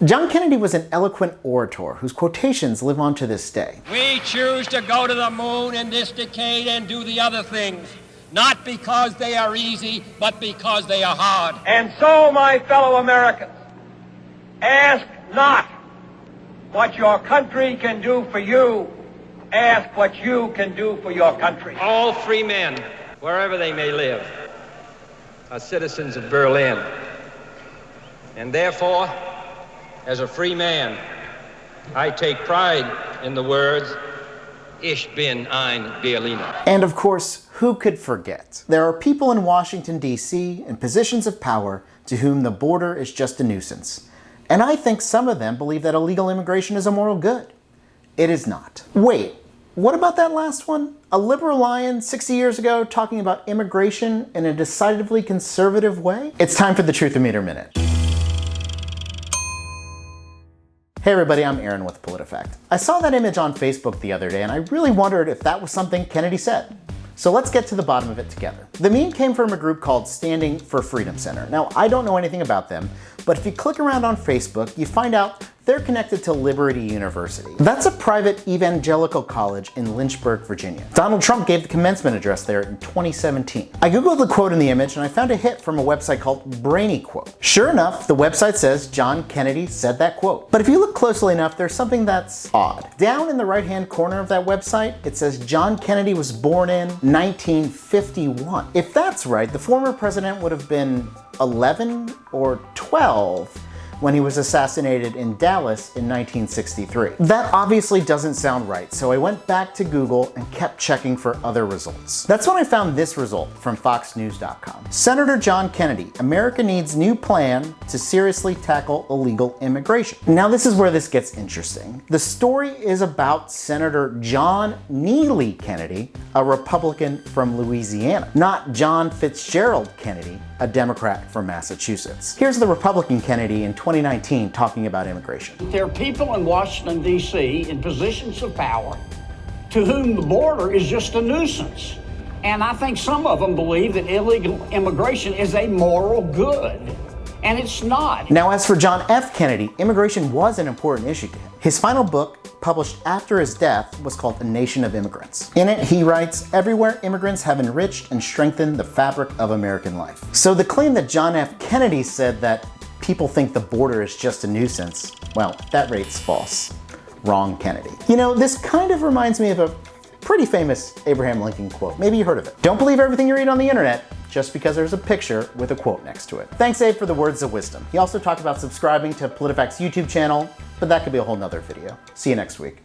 John Kennedy was an eloquent orator whose quotations live on to this day. We choose to go to the moon in this decade and do the other things, not because they are easy, but because they are hard. And so, my fellow Americans, ask not what your country can do for you, ask what you can do for your country. All free men, wherever they may live, are citizens of Berlin. And therefore, as a free man, I take pride in the words, Ich bin ein Berliner. And of course, who could forget? There are people in Washington, D.C. in positions of power to whom the border is just a nuisance. And I think some of them believe that illegal immigration is a moral good. It is not. Wait, what about that last one? A liberal lion 60 years ago talking about immigration in a decidedly conservative way? It's time for the Truth-O-Meter Minute. Hey everybody, I'm Aaron with PolitiFact. I saw that image on Facebook the other day and I really wondered if that was something Kennedy said. So let's get to the bottom of it together. The meme came from a group called Standing for Freedom Center. Now, I don't know anything about them, but if you click around on Facebook, you find out they're connected to Liberty University. That's a private evangelical college in Lynchburg, Virginia. Donald Trump gave the commencement address there in 2017. I googled the quote in the image and I found a hit from a website called Brainy Quote. Sure enough, the website says John Kennedy said that quote. But if you look closely enough, there's something that's odd. Down in the right-hand corner of that website, it says John Kennedy was born in 1951. If that's right, the former president would have been 11 or 12 when he was assassinated in Dallas in 1963. That obviously doesn't sound right, so I went back to Google and kept checking for other results. That's when I found this result from FoxNews.com. Senator John Kennedy, America needs new plan to seriously tackle illegal immigration. Now this is where this gets interesting. The story is about Senator John Neely Kennedy, a Republican from Louisiana, not John Fitzgerald Kennedy, a Democrat from Massachusetts. Here's the Republican Kennedy in 2019 talking about immigration. There are people in Washington, D.C. in positions of power to whom the border is just a nuisance. And I think some of them believe that illegal immigration is a moral good. And it's not. Now, as for John F. Kennedy, immigration was an important issue to him. His final book, published after his death, was called A Nation of Immigrants. In it, he writes, "Everywhere immigrants have enriched and strengthened the fabric of American life." So the claim that John F. Kennedy said that people think the border is just a nuisance, well, that rate's false. Wrong, Kennedy. You know, this kind of reminds me of a pretty famous Abraham Lincoln quote. Maybe you heard of it. Don't believe everything you read on the internet just because there's a picture with a quote next to it. Thanks, Abe, for the words of wisdom. He also talked about subscribing to PolitiFact's YouTube channel, but that could be a whole nother video. See you next week.